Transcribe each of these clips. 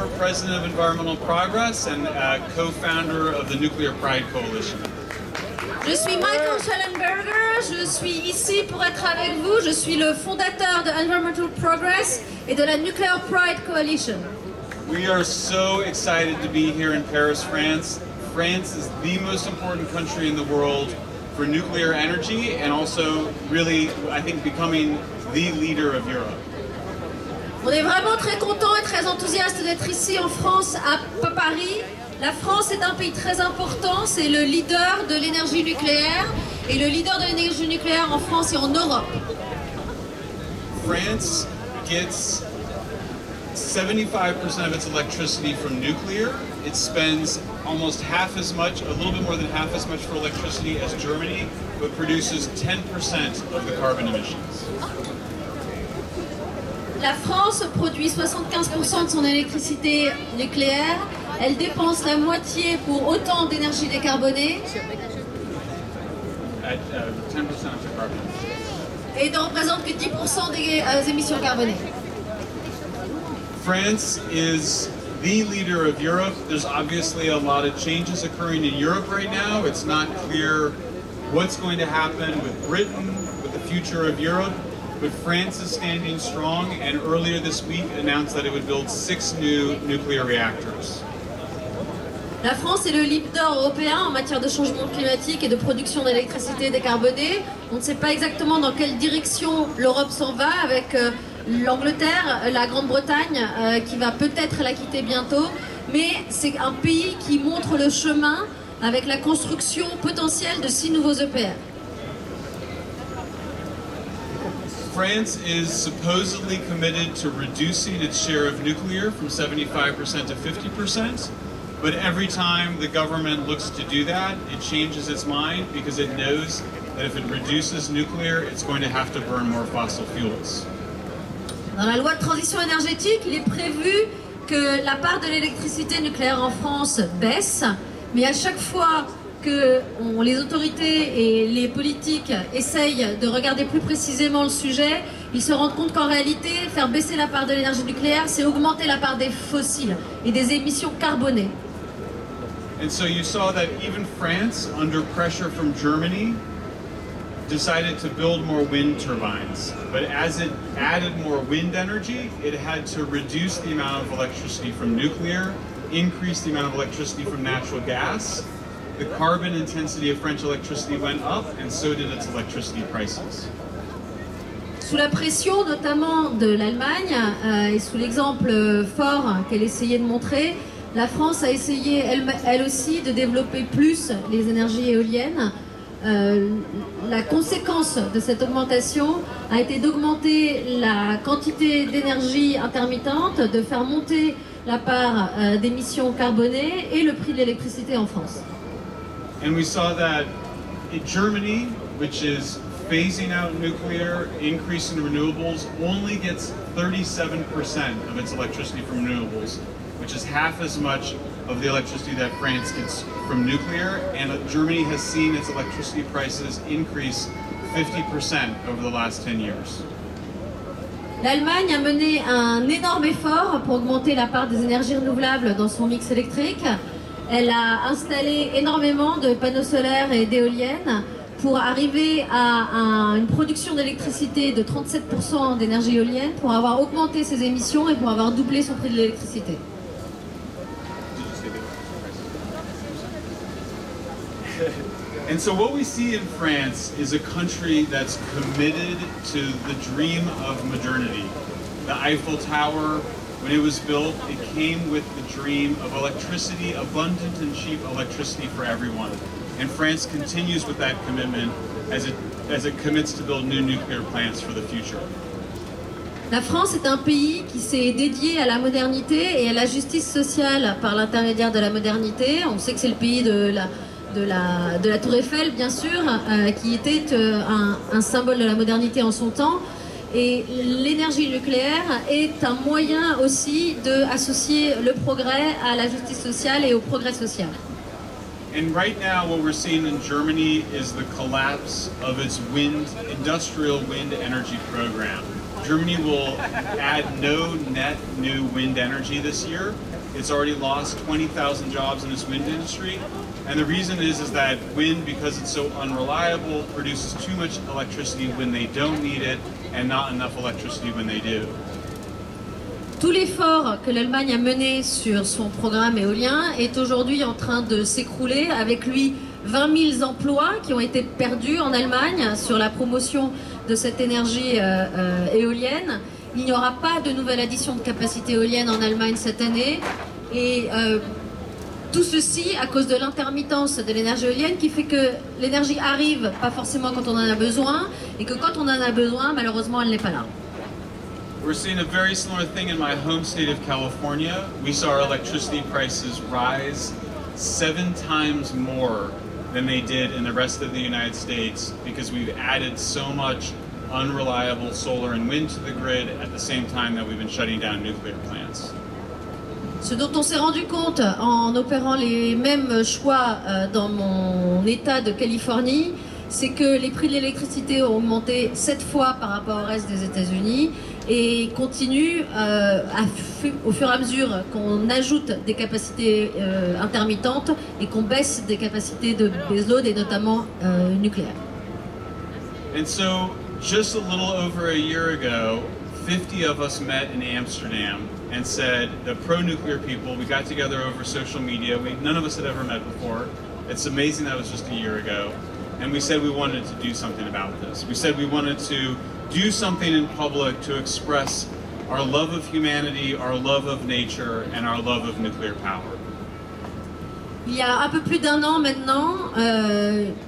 former president of Environmental Progress and co-founder of the Nuclear Pride Coalition. Je suis Michael Schellenberger, je suis ici pour être avec vous. Je suis le fondateur de Environmental Progress et de la Nuclear Pride Coalition. We are so excited to be here in Paris, France. France is the most important country in the world for nuclear energy and also really, I think, becoming the leader of Europe. On est vraiment très content et très enthousiaste d'être ici en France, à Paris. La France est un pays très important, c'est le leader de l'énergie nucléaire et le leader de l'énergie nucléaire en France et en Europe. France gets 75% of its electricity from nuclear. It spends almost half as much, a little bit more than half as much for electricity as Germany, but produces 10% of the carbon emissions. La France produit 75% de son électricité nucléaire. Elle dépense la moitié pour autant d'énergie décarbonée. Et ne représente que 10% des émissions carbonées. France is the leader of Europe. There's obviously a lot of changes occurring in Europe right now. It's not clear what's going to happen with Britain, with the future of Europe. But France is standing strong and earlier this week announced that it would build 6 new nuclear reactors. La France est le leader européen en matière de changement climatique et de production d'électricité décarbonée. On ne sait pas exactement dans quelle direction l'Europe s'en va avec l'Angleterre, la Grande-Bretagne qui va peut-être la quitter bientôt. Mais c'est un pays qui montre le chemin avec la construction potentielle de 6 nouveaux EPR. France is supposedly committed to reducing its share of nuclear from 75% to 50%, but every time the government looks to do that, it changes its mind because it knows that if it reduces nuclear, it's going to have to burn more fossil fuels. Dans la loi de transition énergétique, il est prévu que la part de l'électricité nucléaire en France baisse, mais à chaque fois que les autorités et les politiques essayent de regarder plus précisément le sujet, ils se rendent compte qu'en réalité, faire baisser la part de l'énergie nucléaire, c'est augmenter la part des fossiles et des émissions carbonées. And so you saw that even France, under pressure from Germany, decided to build more wind turbines. But as it added more wind energy, it had to reduce the amount of electricity from nuclear, increase the amount of electricity from natural gas. The carbon intensity of French electricity went up, and so did its electricity prices. Sous la pression notamment de l'Allemagne et sous l'exemple fort qu'elle essayait de montrer, la France a essayé elle aussi de développer plus les énergies éoliennes. La conséquence de cette augmentation a été d'augmenter la quantité d'énergie intermittente, de faire monter la part d'émissions carbonées et le prix de l'électricité en France. And we saw that in Germany, which is phasing out nuclear, increasing renewables, only gets 37% of its electricity from renewables, which is half as much of the electricity that France gets from nuclear. And Germany has seen its electricity prices increase 50% over the last 10 years. L'Allemagne a mené un énorme effort pour augmenter la part des énergies renouvelables dans son mix électrique. Elle a installé énormément de panneaux solaires et d'éoliennes pour arriver à une production d'électricité de 37% d'énergie éolienne, pour avoir augmenté ses émissions et pour avoir doublé son prix de l'électricité. And so what we see in France is a country that's committed to the dream of modernity. The Eiffel Tower, when it was built, it came with the dream of electricity, abundant and cheap electricity for everyone. And France continues with that commitment as it commits to build new nuclear plants for the future. La France est un pays qui s'est dédié à la modernité et à la justice sociale par l'intermédiaire de la modernité. On sait que c'est le pays de la Tour Eiffel, bien sûr, qui était un symbole de la modernité en son temps. Et l'énergie nucléaire est un moyen aussi d'associer le progrès à la justice sociale et au progrès social. And right now what we're seeing in Germany is the collapse of its industrial wind energy program. Germany will add no net new wind energy this year. It's already lost 20,000 jobs in its wind industry. And the reason is that wind, because it's so unreliable, produces too much electricity when they don't need it and not enough electricity when they do. Tout l'effort que l'Allemagne a mené sur son programme éolien est aujourd'hui en train de s'écrouler, avec lui 20 000 emplois qui ont été perdus en Allemagne sur la promotion de cette énergie éolienne. Il n'y aura pas de nouvelle addition de capacité éolienne en Allemagne cette année, et tout ceci à cause de l'intermittence de l'énergie éolienne, qui fait que l'énergie arrive pas forcément quand on en a besoin, et que quand on en a besoin, malheureusement, elle n'est pas là. We're seeing a very similar thing in my home state of California. We saw our electricity prices rise 7 times more than they did in the rest of the United States because we've added so much unreliable solar and wind to the grid at the same time that we've been shutting down nuclear plants. Ce dont on s'est rendu compte en opérant les mêmes choix dans mon état de Californie, c'est que les prix de l'électricité ont augmenté 7 fois par rapport au reste des États-Unis et continuent au fur et à mesure qu'on ajoute des capacités intermittentes et qu'on baisse des capacités de baseload et notamment nucléaires. And so, just a little over a year ago, 50 of us met in Amsterdam and said, the pro-nuclear people, we got together over social media. None of us had ever met before. It's amazing that was just a year ago. And we said we wanted to do something about this. We said we wanted to do something in public to express our love of humanity, our love of nature, and our love of nuclear power. Il y a un peu plus d'1 an maintenant,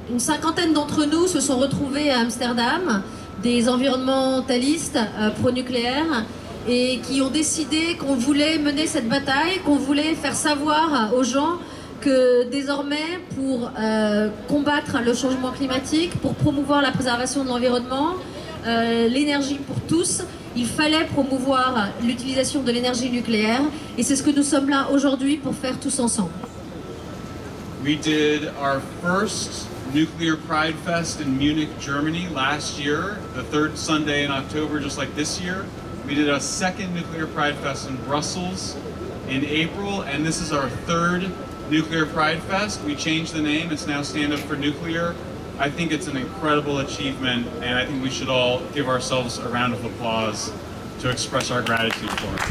une cinquantaine d'entre nous se sont retrouvés à Amsterdam, des environnementalistes pro-nucléaires, et qui ont décidé qu'on voulait mener cette bataille, qu'on voulait faire savoir aux gens que désormais, pour combattre le changement climatique, pour promouvoir la préservation de l'environnement, l'énergie pour tous, il fallait promouvoir l'utilisation de l'énergie nucléaire, et c'est ce que nous sommes là aujourd'hui pour faire tous ensemble. We did our first Nuclear Pride Fest in Munich, Germany last year, the third Sunday in October, just like this year. We did a second Nuclear Pride Fest in Brussels in April, and this is our third Nuclear Pride Fest. We changed the name, it's now Stand Up for Nuclear. I think it's an incredible achievement, and I think we should all give ourselves a round of applause to express our gratitude for it.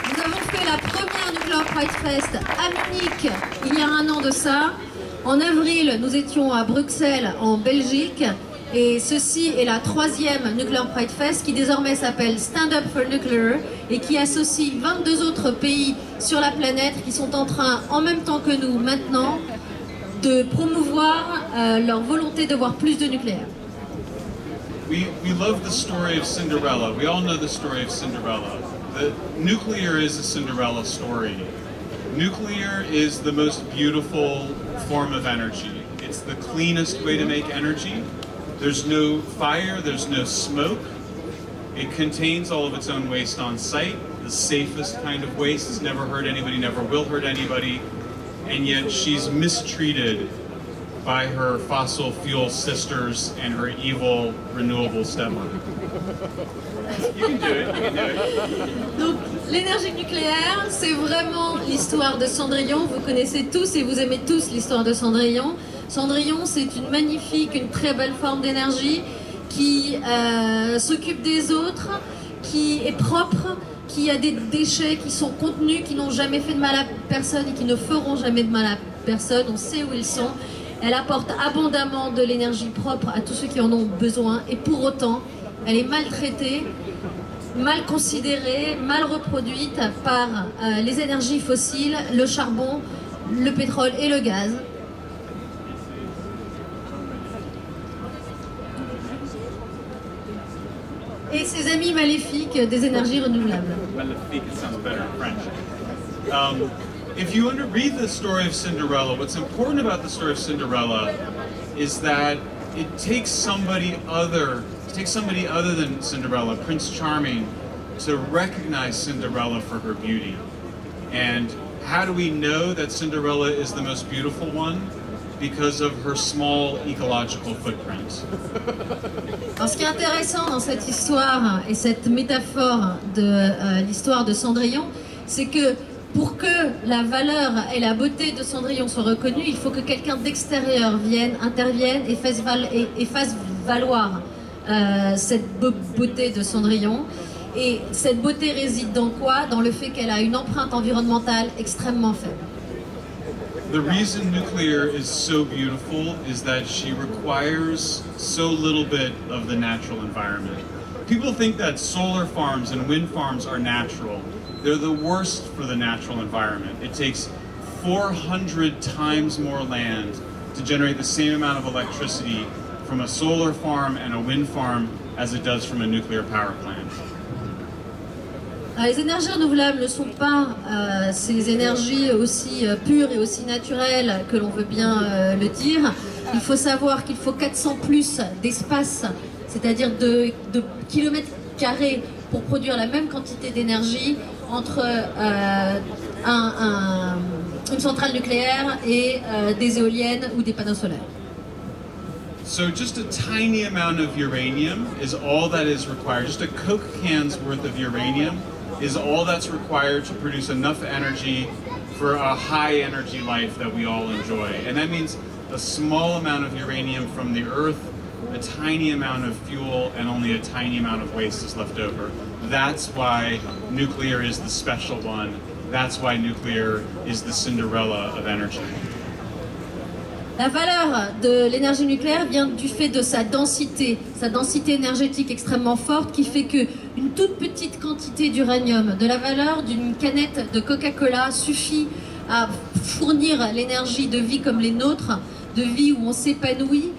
Nous avons fait la première Nuclear Pride Fest à Munich il y a 1 an de ça. En avril, nous étions à Bruxelles, en Belgique. Et ceci est la 3e Nuclear Pride Fest qui désormais s'appelle Stand Up for Nuclear et qui associe 22 autres pays sur la planète qui sont en train, en même temps que nous maintenant, de promouvoir leur volonté de voir plus de nucléaire. We love the story of Cinderella. We all know the story of Cinderella. The nuclear is a Cinderella story. Nuclear is the most beautiful form of energy. It's the cleanest way to make energy. There's no fire, there's no smoke. It contains all of its own waste on site. The safest kind of waste. It's never hurt anybody, never will hurt anybody. And yet she's mistreated by her fossil fuel sisters and her evil renewable stepmother. You can do it, you can do it. Donc l'énergie nucléaire, c'est vraiment l'histoire de Cendrillon. Vous connaissez tous et vous aimez tous l'histoire de Cendrillon. Cendrillon, c'est une magnifique, une très belle forme d'énergie qui s'occupe des autres, qui est propre, qui a des déchets qui sont contenus, qui n'ont jamais fait de mal à personne et qui ne feront jamais de mal à personne. On sait où ils sont. Elle apporte abondamment de l'énergie propre à tous ceux qui en ont besoin et pour autant, elle est maltraitée, mal considérée, mal reproduite par les énergies fossiles, le charbon, le pétrole et le gaz. Et ses amis maléfiques des énergies renouvelables. Maléfique, it sounds better in French. If you read the story of Cinderella, what's important about the story of Cinderella is that it takes somebody other than Cinderella, Prince Charming, to recognize Cinderella for her beauty. And how do we know that Cinderella is the most beautiful one? because of her small ecological footprint. Alors, ce qui est intéressant dans cette histoire et cette métaphore de l'histoire de Cendrillon, c'est que pour que la valeur et la beauté de Cendrillon soient reconnues, il faut que quelqu'un d'extérieur intervienne et fasse valoir cette beauté de Cendrillon. Et cette beauté réside dans quoi? Dans le fait qu'elle a une empreinte environnementale extrêmement faible. The reason nuclear is so beautiful is that she requires so little bit of the natural environment. People think that solar farms and wind farms are natural. They're the worst for the natural environment. It takes 400 times more land to generate the same amount of electricity from a solar farm and a wind farm as it does from a nuclear power plant. Les énergies renouvelables ne sont pas ces énergies aussi pures et aussi naturelles que l'on veut bien le dire. Il faut savoir qu'il faut 400 plus d'espace, c'est-à-dire de kilomètres carrés pour produire la même quantité d'énergie entre une centrale nucléaire et des éoliennes ou des panneaux solaires. So just a tiny amount of uranium is all that is required. Just a Coke can's worth of uranium is all that's required to produce enough energy for a high energy life that we all enjoy. And that means a small amount of uranium from the earth, a tiny amount of fuel, and only a tiny amount of waste is left over. That's why nuclear is the special one. That's why nuclear is the Cinderella of energy. La valeur de l'énergie nucléaire vient du fait de sa densité énergétique extrêmement forte qui fait qu'une toute petite quantité d'uranium, de la valeur d'une canette de Coca-Cola suffit à fournir l'énergie de vie comme les nôtres, de vie où on s'épanouit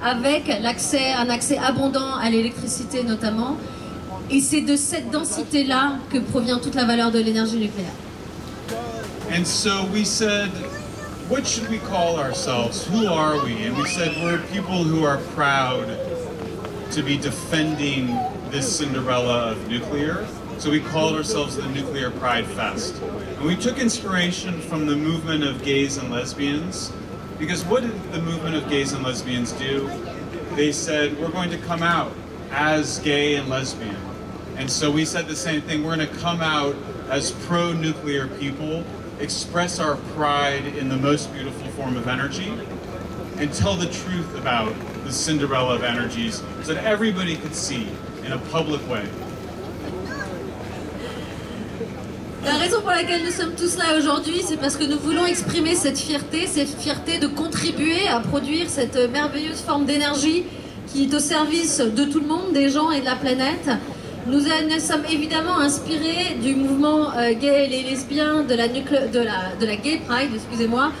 avec un accès abondant à l'électricité notamment. Et c'est de cette densité-là que provient toute la valeur de l'énergie nucléaire. And so we said, what should we call ourselves? Who are we? And we said we're people who are proud to be defending this Cinderella of nuclear. So we called ourselves the Nuclear Pride Fest. And we took inspiration from the movement of gays and lesbians, because what did the movement of gays and lesbians do? They said, we're going to come out as gay and lesbian. And so we said the same thing, we're going to come out as pro-nuclear people, express our pride in the most beautiful form of energy, and tell the truth about the Cinderella of energies so that everybody could see in a public way. La raison pour laquelle nous sommes tous là aujourd'hui, c'est parce que nous voulons exprimer cette fierté de contribuer à produire cette merveilleuse forme d'énergie qui est au service de tout le monde, des gens et de la planète. Nous sommes évidemment inspirés du mouvement gay et lesbien de la Gay Pride, excusez-moi,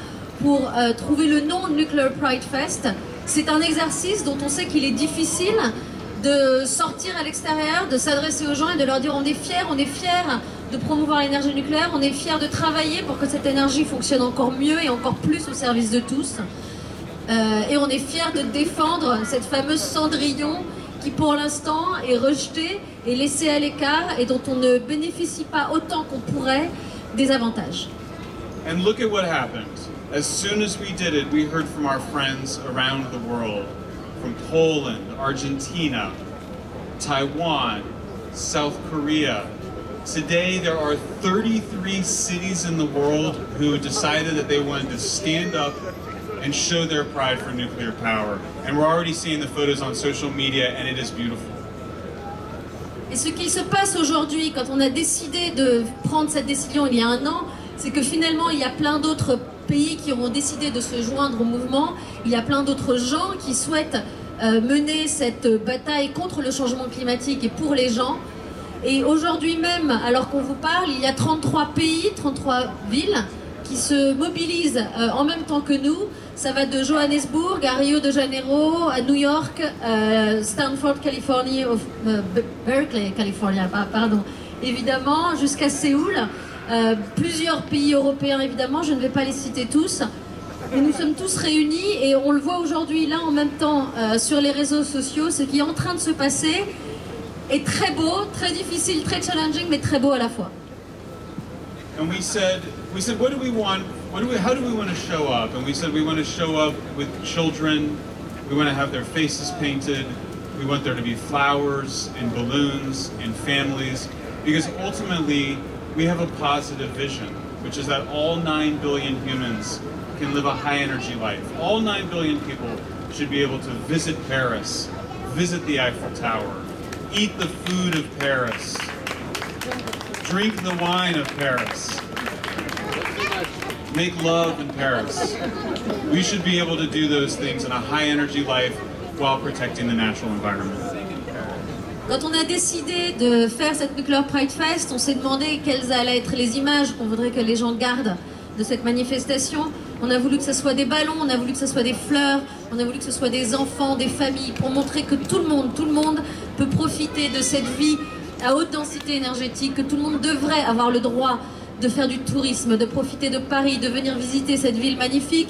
pour trouver le nom Nuclear Pride Fest. C'est un exercice dont on sait qu'il est difficile de sortir à l'extérieur, de s'adresser aux gens et de leur dire on est fiers de promouvoir l'énergie nucléaire, on est fiers de travailler pour que cette énergie fonctionne encore mieux et encore plus au service de tous. Et on est fiers de défendre cette fameuse Cendrillon qui pour l'instant est rejetée et laissée à l'écart et dont on ne bénéficie pas autant qu'on pourrait des avantages. And look at what happened. As soon as we did it, we heard from our friends around the world, from Poland, Argentina, Taiwan, South Korea. Today there are 33 cities in the world who decided that they wanted to stand up and show their pride for nuclear power. And we're already seeing the photos on social media, and it is beautiful. Et ce qui se passe aujourd'hui, quand on a décidé de prendre cette décision il y a un an, c'est que finalement il y a plein d'autres pays qui ont décidé de se joindre au mouvement. Il y a plein d'autres gens qui souhaitent mener cette bataille contre le changement climatique et pour les gens. Et aujourd'hui même, alors qu'on vous parle, il y a 33 pays, 33 villes qui se mobilisent en même temps que nous. Ça va de Johannesburg à Rio de Janeiro, à New York, Stanford, Californie, Berkeley, Californie, pardon, évidemment, jusqu'à Séoul. Plusieurs pays européens, évidemment, je ne vais pas les citer tous. Mais nous sommes tous réunis et on le voit aujourd'hui, là, en même temps, sur les réseaux sociaux. Ce qui est en train de se passer est très beau, très difficile, très challenging, mais très beau à la fois. And we said, what do we want how do we want to show up? And we said we want to show up with children. We want to have their faces painted. We want there to be flowers and balloons and families, because ultimately we have a positive vision, which is that all 9 billion humans can live a high energy life. All 9 billion people should be able to visit Paris, visit the Eiffel Tower, eat the food of Paris, drink the wine of Paris, make love in Paris. We should be able to do those things in a high energy life while protecting the natural environment. Quand on a décidé de faire cette Nuclear Pride Fest, on s'est demandé quelles allaient être les images qu'on voudrait que les gens gardent de cette manifestation. On a voulu que ce soit des ballons, on a voulu que ce soit des fleurs, on a voulu que ce soit des enfants, des familles, pour montrer que tout le monde peut profiter de cette vie à haute densité énergétique, que tout le monde devrait avoir le droit de faire du tourisme, de profiter de Paris, de venir visiter cette ville magnifique,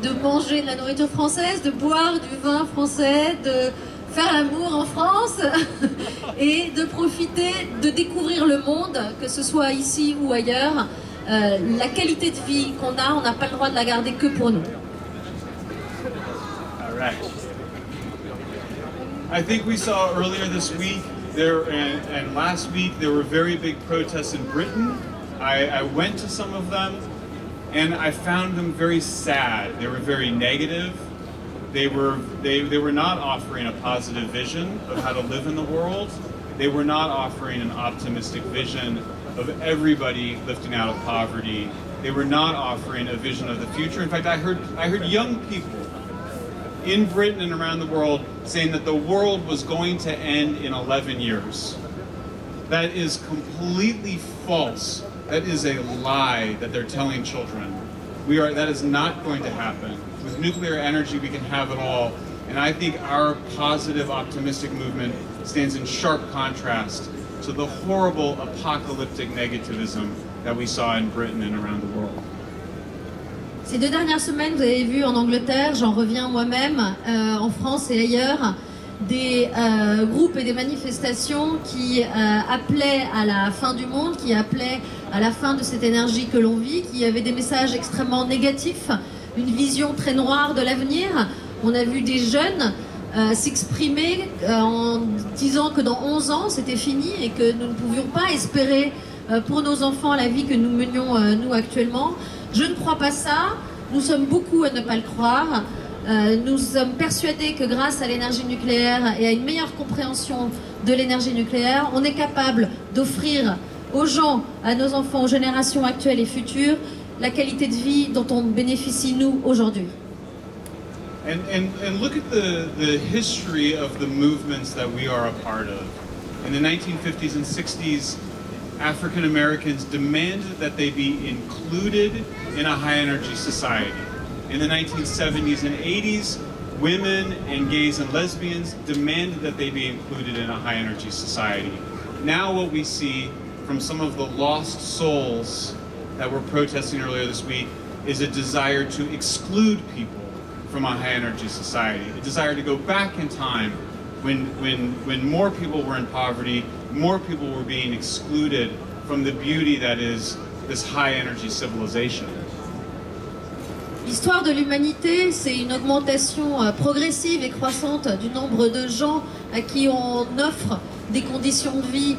de manger de la nourriture française, de boire du vin français, de faire l'amour en France et de profiter, de découvrir le monde, que ce soit ici ou ailleurs. La qualité de vie qu'on a, on n'a pas le droit de la garder que pour nous. All right. I think we saw earlier this week and last week there were very big protests in Britain. I went to some of them and I found them very sad. They were very negative. They were not offering a positive vision of how to live in the world. They were not offering an optimistic vision of everybody lifting out of poverty. They were not offering a vision of the future. In fact, I heard young people in Britain and around the world saying that the world was going to end in 11 years. That is completely false. That is a lie that they're telling children. That is not going to happen. With nuclear energy, we can have it all. And I think our positive, optimistic movement stands in sharp contrast to the horrible apocalyptic negativism that we saw in Britain and around the world. Ces 2 dernières semaines, vous avez vu en Angleterre, j'en reviens moi-même, en France et ailleurs, des groupes et des manifestations qui appelaient à la fin du monde, qui appelaient à la fin de cette énergie que l'on vit, qui avaient des messages extrêmement négatifs, une vision très noire de l'avenir. On a vu des jeunes s'exprimer en disant que dans 11 ans c'était fini et que nous ne pouvions pas espérer pour nos enfants la vie que nous menions nous actuellement. Je ne crois pas ça, nous sommes beaucoup à ne pas le croire. Nous sommes persuadés que grâce à l'énergie nucléaire et à une meilleure compréhension de l'énergie nucléaire, on est capable d'offrir aux gens, à nos enfants, aux générations actuelles et futures, la qualité de vie dont on bénéficie nous aujourd'hui. And look at the history of the movements that we are a part of. In the 1950s and 60s, African Americans demanded that they be included in a high energy society. In the 1970s and 80s, women and gays and lesbians demanded that they be included in a high energy society. Now what we see from some of the lost souls that were protesting earlier this week is a desire to exclude people from a high energy society, a desire to go back in time when more people were in poverty, more people were being excluded from the beauty that is this high energy civilization. L'histoire de l'humanité, c'est une augmentation progressive et croissante du nombre de gens à qui on offre des conditions de vie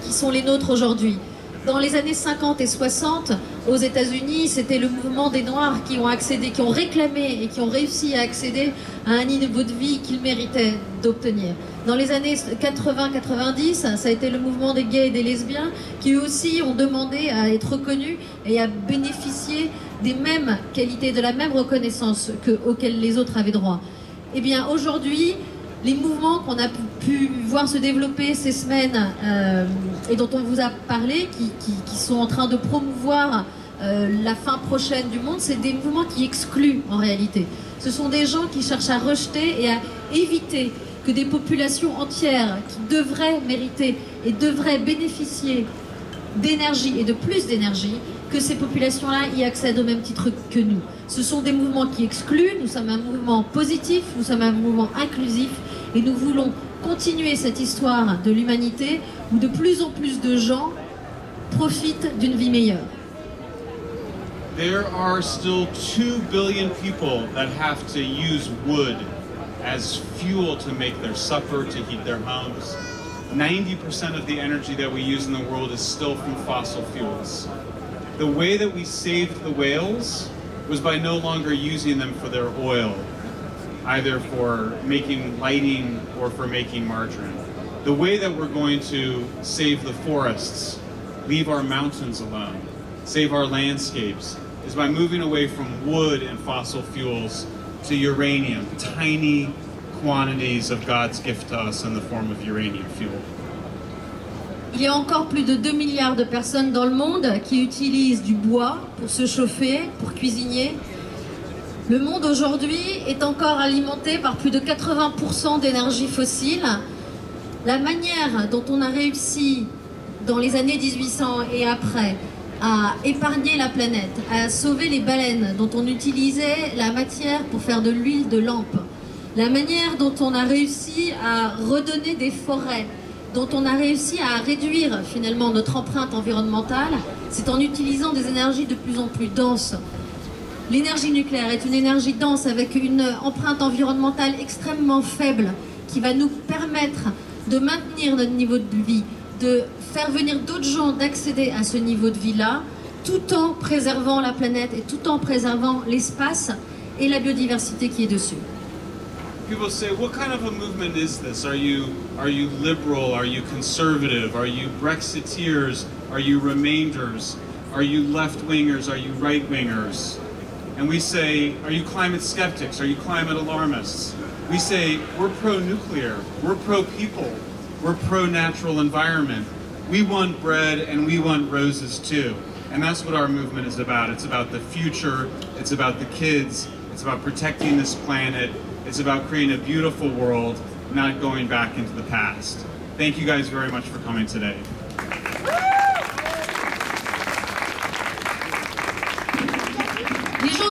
qui sont les nôtres aujourd'hui. Dans les années 50 et 60, aux États-Unis, c'était le mouvement des Noirs qui ont accédé, qui ont réclamé et qui ont réussi à accéder à un niveau de vie qu'ils méritaient d'obtenir. Dans les années 80-90, ça a été le mouvement des gays et des lesbiens qui eux aussi ont demandé à être reconnus et à bénéficier des mêmes qualités, de la même reconnaissance auxquelles les autres avaient droit. Eh bien aujourd'hui, les mouvements qu'on a pu voir se développer ces semaines et dont on vous a parlé, qui sont en train de promouvoir la fin prochaine du monde, c'est des mouvements qui excluent en réalité. Ce sont des gens qui cherchent à rejeter et à éviter que des populations entières qui devraient mériter et devraient bénéficier d'énergie et de plus d'énergie, que ces populations-là y accèdent au même titre que nous. Ce sont des mouvements qui excluent, nous sommes un mouvement positif, nous sommes un mouvement inclusif et nous voulons continuer cette histoire de l'humanité où de plus en plus de gens profitent d'une vie meilleure. there are still 2 billion people that have to use wood as fuel to make their supper, to heat their homes. 90% of the energy that we use in the world is still from fossil fuels. The way that we saved the whales was by no longer using them for their oil, either for making lighting or for making margarine. The way that we're going to save the forests, leave our mountains alone, save our landscapes, is by moving away from wood and fossil fuels to uranium, tiny quantities of God's gift to us in the form of uranium fuel. Il y a encore plus de 2 milliards de personnes dans le monde qui utilisent du bois pour se chauffer, pour cuisiner. Le monde aujourd'hui est encore alimenté par plus de 80% d'énergie fossile. La manière dont on a réussi dans les années 1800 et après à épargner la planète, à sauver les baleines, dont on utilisait la matière pour faire de l'huile de lampe, la manière dont on a réussi à redonner des forêts, dont on a réussi à réduire finalement notre empreinte environnementale, c'est en utilisant des énergies de plus en plus denses. L'énergie nucléaire est une énergie dense avec une empreinte environnementale extrêmement faible qui va nous permettre de maintenir notre niveau de vie, de faire venir d'autres gens d'accéder à ce niveau de vie-là, tout en préservant la planète et tout en préservant l'espace et la biodiversité qui est dessus. People say, what kind of a movement is this? Are you liberal? Are you conservative? Are you Brexiteers? Are you Remainders? Are you left-wingers? Are you right-wingers? And we say, are you climate skeptics? Are you climate alarmists? We say, we're pro-nuclear, we're pro-people, we're pro-natural environment. We want bread and we want roses too. And that's what our movement is about. It's about the future, it's about the kids, it's about protecting this planet, it's about creating a beautiful world, not going back into the past. Thank you guys very much for coming today.